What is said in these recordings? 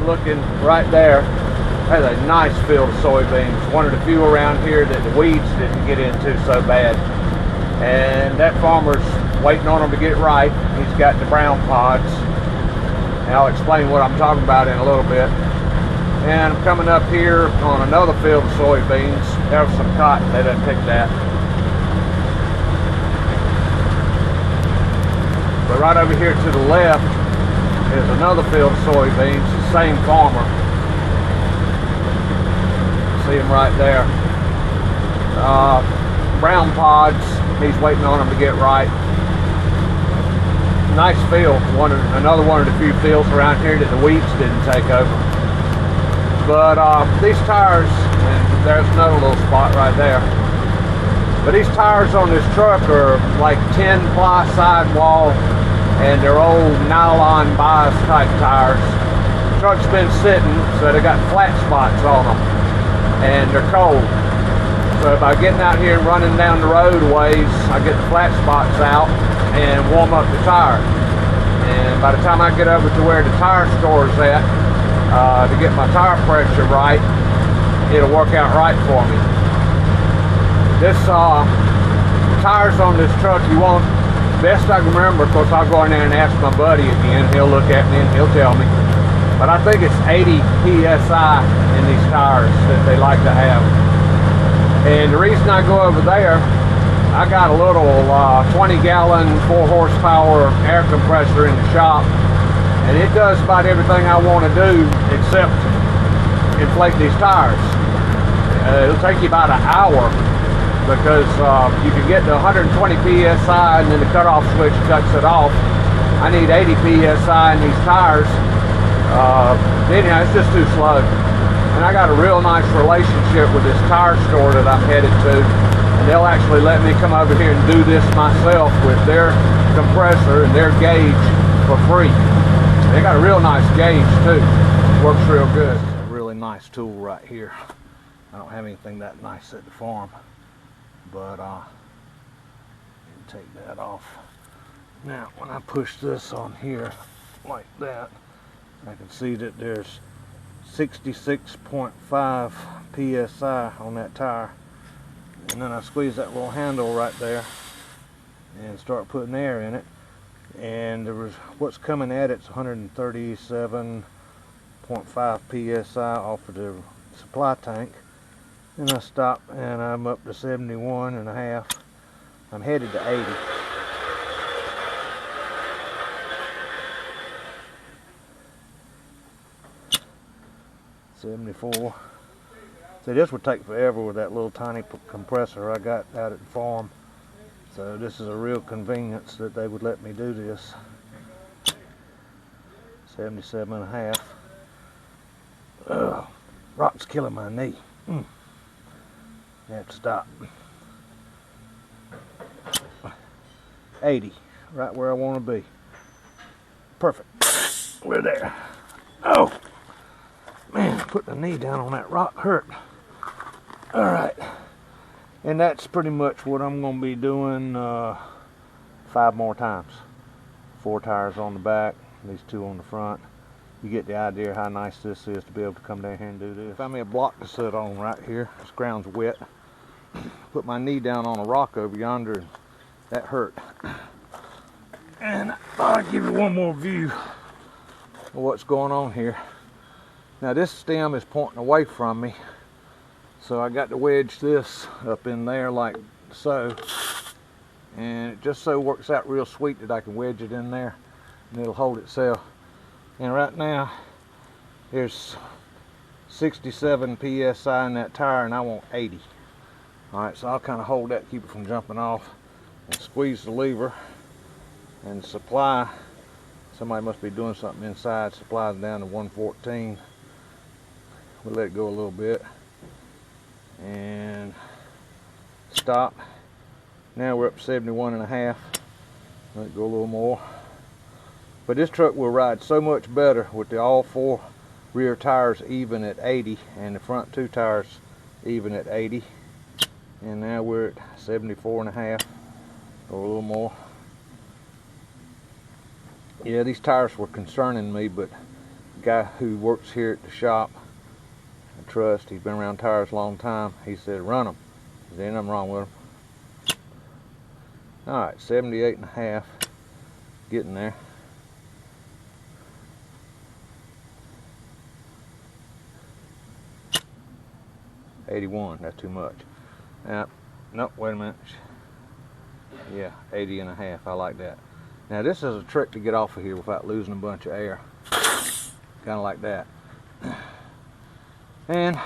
looking right there, that's a nice field of soybeans. One of the few around here that the weeds didn't get into so bad. And that farmer's waiting on them to get right. He's got the brown pods. And I'll explain what I'm talking about in a little bit. And I'm coming up here on another field of soybeans. There's some cotton, they didn't pick that. But right over here to the left is another field of soybeans, the same farmer. See him right there. Brown pods, he's waiting on them to get right. Nice field, another one of the few fields around here that the weeds didn't take over. But these tires, and there's another little spot right there. But these tires on this truck are like 10-ply sidewall, and they're old nylon bias type tires. The truck's been sitting, so they got flat spots on them, and they're cold. So by getting out here and running down the road a ways, I get the flat spots out and warm up the tire. And by the time I get over to where the tire store is at, to get my tire pressure right, it'll work out right for me. This tires on this truck, you want, best I can remember, of course I'll go in there and ask my buddy again, he'll look at me and he'll tell me, but I think it's 80 PSI in these tires that they like to have. And the reason I go over there, I got a little 20-gallon 4-horsepower air compressor in the shop, and it does about everything I want to do except inflate these tires. It'll take you about an hour because you can get to 120 PSI and then the cutoff switch cuts it off. I need 80 PSI in these tires. Anyhow, it's just too slow. And I got a real nice relationship with this tire store that I'm headed to. And they'll actually let me come over here and do this myself with their compressor and their gauge for free. They got a real nice gauge too. Works real good. A really nice tool right here. I don't have anything that nice at the farm, but take that off. Now when I push this on here like that, I can see that there's 66.5 PSI on that tire. And then I squeeze that little handle right there and start putting air in it. And there was what's coming at it's 137.5 PSI off of the supply tank. And I stop and I'm up to 71.5. I'm headed to 80. $74. See, this would take forever with that little tiny compressor I got out at the farm. So this is a real convenience that they would let me do this. 77.5. Ugh, rock's killing my knee. I have to stop. 80, right where I want to be. Perfect. We're there. Oh, man, putting the knee down on that rock hurt. All right. And that's pretty much what I'm going to be doing 5 more times. 4 tires on the back, these 2 on the front. You get the idea how nice this is to be able to come down here and do this. Find me a block to sit on right here. This ground's wet. Put my knee down on a rock over yonder, and that hurt. And I'll give you one more view of what's going on here. Now this stem is pointing away from me, so I got to wedge this up in there like so, and it just so works out real sweet that I can wedge it in there and it'll hold itself. And right now there's 67 PSI in that tire and I want 80. Alright, so I'll kind of hold that, keep it from jumping off, and squeeze the lever, and supply, somebody must be doing something inside, supply down to 114. We'll let it go a little bit and stop. Now we're up to 71.5. Let it go a little more. But this truck will ride so much better with the all 4 rear tires even at 80 and the front 2 tires even at 80. And now we're at 74.5 or a little more. Yeah, these tires were concerning me, but guy who works here at the shop, I trust, he's been around tires a long time, he said run them. There's nothing wrong with them. Alright, 78.5, getting there. $81, that's too much. Now, nope, wait a minute. Yeah, 80.5, I like that. Now this is a trick to get off of here without losing a bunch of air. Kind of like that. And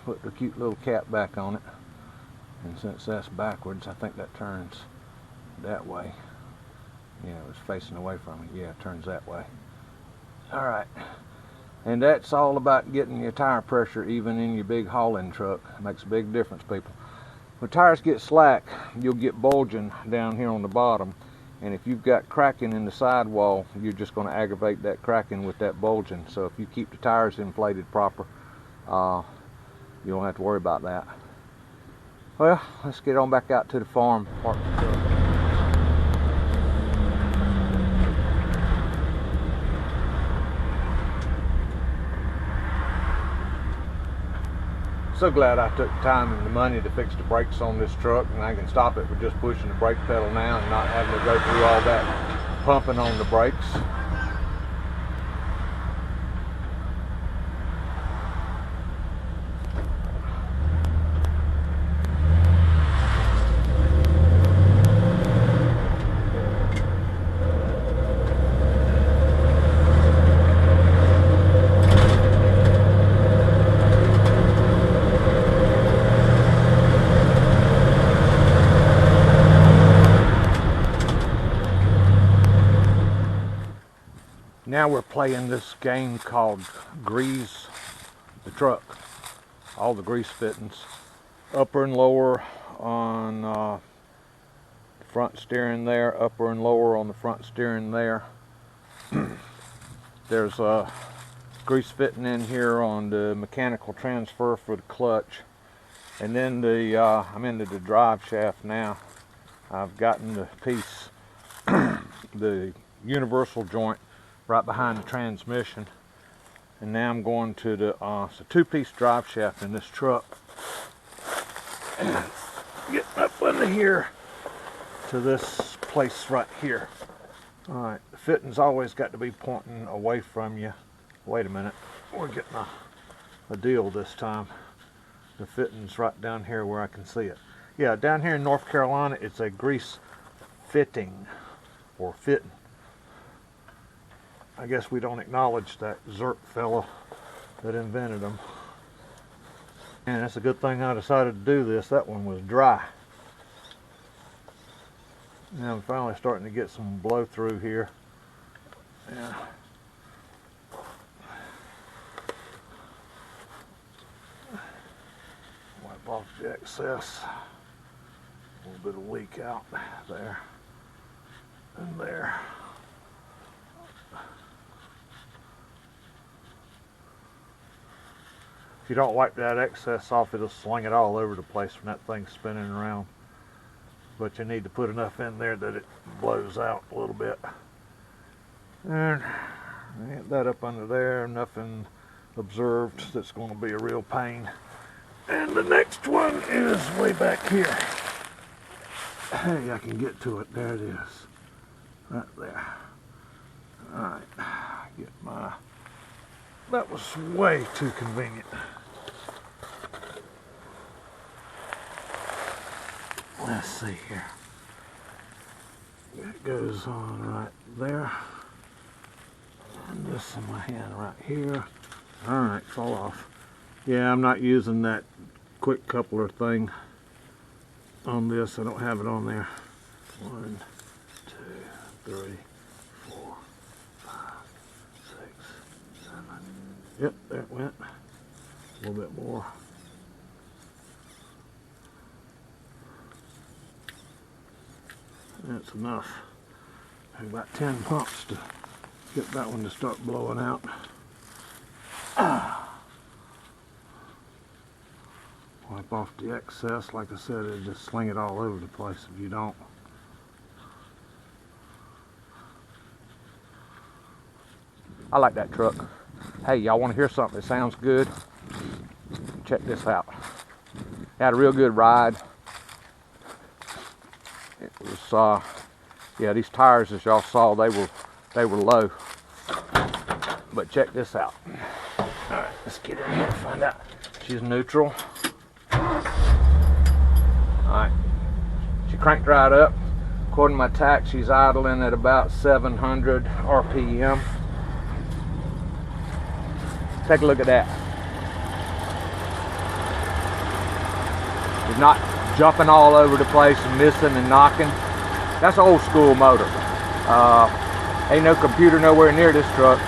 put the cute little cap back on it. And since that's backwards, I think that turns that way. Yeah, it was facing away from me. Yeah, it turns that way. Alright. And that's all about getting your tire pressure even in your big hauling truck. It makes a big difference, people. When tires get slack, you'll get bulging down here on the bottom. And if you've got cracking in the sidewall, you're just going to aggravate that cracking with that bulging. So if you keep the tires inflated proper, you don't have to worry about that. Well, let's get on back out to the farm. Park the truck. So glad I took the time and the money to fix the brakes on this truck, and I can stop it with just pushing the brake pedal now and not having to go through all that pumping on the brakes. Now we're playing this game called Grease the Truck. All the grease fittings, upper and lower on the front steering there, upper and lower on the front steering there. There's a grease fitting in here on the mechanical transfer for the clutch. And then I'm into the drive shaft now. I've gotten the piece, the universal joint right behind the transmission, and now I'm going to the it's a two-piece drive shaft in this truck, and getting up under here to this place right here. All right, the fitting's always got to be pointing away from you. Wait a minute, we're getting a deal this time. The fitting's right down here where I can see it. Yeah, down here in North Carolina, it's a grease fitting or fitting. I guess we don't acknowledge that Zerk fella that invented them. And that's a good thing I decided to do this. That one was dry. Now I'm finally starting to get some blow through here. Yeah. Wipe off the excess. A little bit of leak out there and there. If you don't wipe that excess off, it'll sling it all over the place when that thing's spinning around. But you need to put enough in there that it blows out a little bit. And get that up under there, nothing observed that's going to be a real pain. And the next one is way back here. Hey, I can get to it. There it is. Right there. Alright, get my... That was way too convenient. Let's see here. That goes on right there. And this in my hand right here. Alright, fall off. Yeah, I'm not using that quick coupler thing on this. I don't have it on there. 1, 2, 3, 4, 5, 6, 7. Yep, there it went. A little bit more. That's enough. About 10 pumps to get that one to start blowing out. Wipe off the excess. Like I said, it'll just sling it all over the place if you don't. I like that truck. Hey, y'all want to hear something that sounds good? Check this out. Had a real good ride. It was, yeah, these tires, as y'all saw, they were low. But check this out. All right, let's get in here and find out. She's neutral. All right, she cranked right up. According to my tach, she's idling at about 700 RPM. Take a look at that. She's not jumping all over the place and missing and knocking. That's an old school motor. Ain't no computer nowhere near this truck.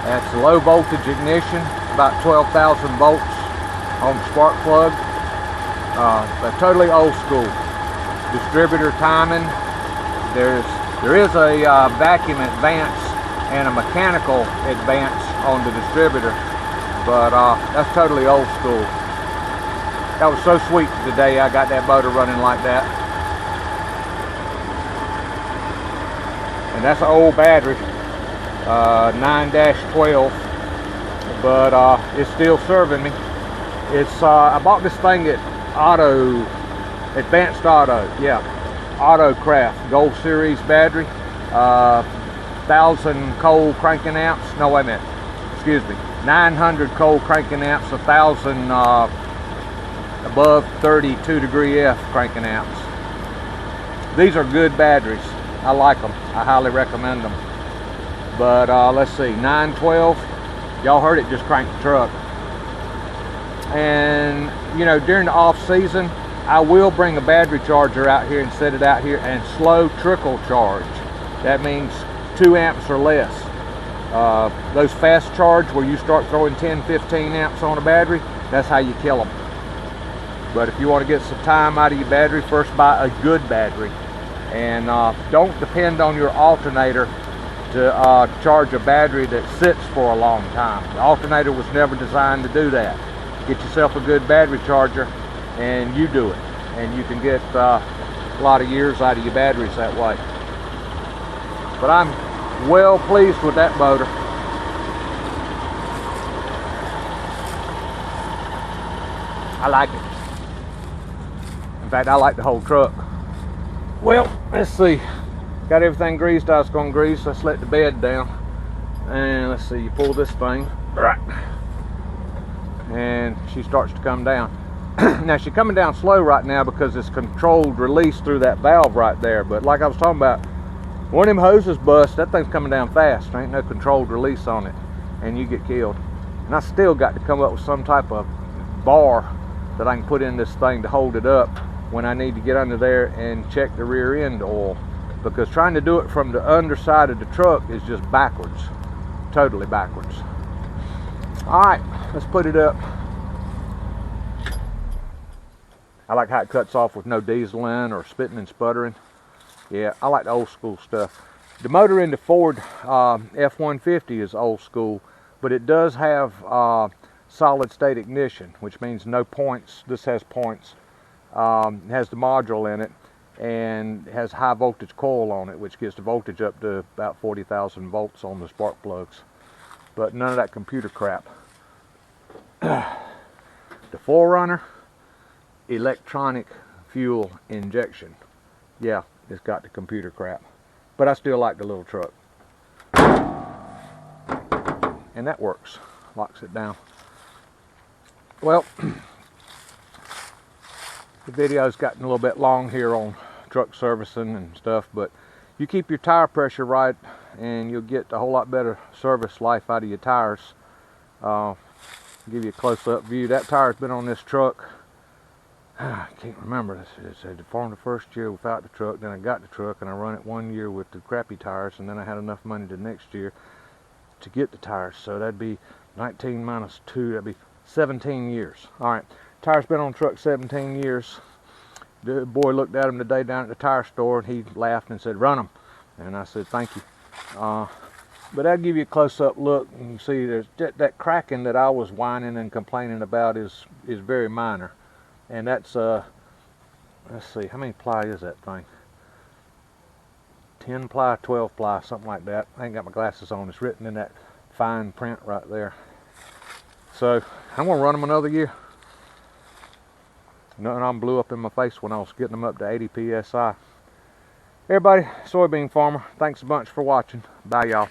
That's low voltage ignition, about 12,000 volts on the spark plug. But totally old school. Distributor timing. There is a vacuum advance and a mechanical advance on the distributor, but that's totally old school. That was so sweet the day I got that motor running like that. And that's an old battery, 9-12, but it's still serving me. It's I bought this thing at Advanced Auto, yeah, Autocraft Gold Series battery, 1,000 cold cranking amps. No, wait a minute, excuse me, 900 cold cranking amps, 1,000 above 32 degree F cranking amps. These are good batteries. I like them. I highly recommend them. But let's see, 912. Y'all heard it just cranked the truck. And you know, during the off season, I will bring a battery charger out here and set it out here and slow trickle charge. That means 2 amps or less. Those fast charge where you start throwing 10-15 amps on a battery, that's how you kill them. But if you want to get some time out of your battery, first buy a good battery. And don't depend on your alternator to charge a battery that sits for a long time. The alternator was never designed to do that. Get yourself a good battery charger and you do it. And you can get a lot of years out of your batteries that way. But I'm well pleased with that motor. I like it. In fact, I like the whole truck. Well, let's see. Got everything greased I was going to grease. Let's let the bed down. And let's see, you pull this thing. Right. And she starts to come down. Now, she's coming down slow right now because it's controlled release through that valve right there. But like I was talking about, one of them hoses bust, that thing's coming down fast. There ain't no controlled release on it. And you get killed. And I still got to come up with some type of bar that I can put in this thing to hold it up when I need to get under there and check the rear end oil, because trying to do it from the underside of the truck is just backwards, totally backwards. All right, let's put it up. I like how it cuts off with no diesel in or spitting and sputtering. Yeah, I like the old school stuff. The motor in the Ford F-150 is old school, but it does have solid state ignition, which means no points. This has points. It has the module in it and has high voltage coil on it, which gets the voltage up to about 40,000 volts on the spark plugs. But none of that computer crap. The Forerunner, electronic fuel injection. Yeah, it's got the computer crap. But I still like the little truck. And that works. Locks it down. Well, the video's gotten a little bit long here on truck servicing and stuff, but you keep your tire pressure right and you'll get a whole lot better service life out of your tires. Give you a close-up view. That tire's been on this truck, I can't remember, it's from the first year without the truck, then I got the truck and I run it 1 year with the crappy tires, and then I had enough money the next year to get the tires, so that'd be 19 minus 2, that'd be 17 years. All right, tire's been on the truck 17 years. The boy looked at them today down at the tire store and he laughed and said, "Run them." And I said, "Thank you." But I'll give you a close-up look, and you see there's that cracking that I was whining and complaining about is very minor. And that's let's see, how many ply is that thing? 10 ply, 12 ply, something like that. I ain't got my glasses on. It's written in that fine print right there. So I'm gonna run them another year. Nothing I'm blew up in my face when I was getting them up to 80 psi. Everybody, soybean farmer, thanks a bunch for watching. Bye, y'all.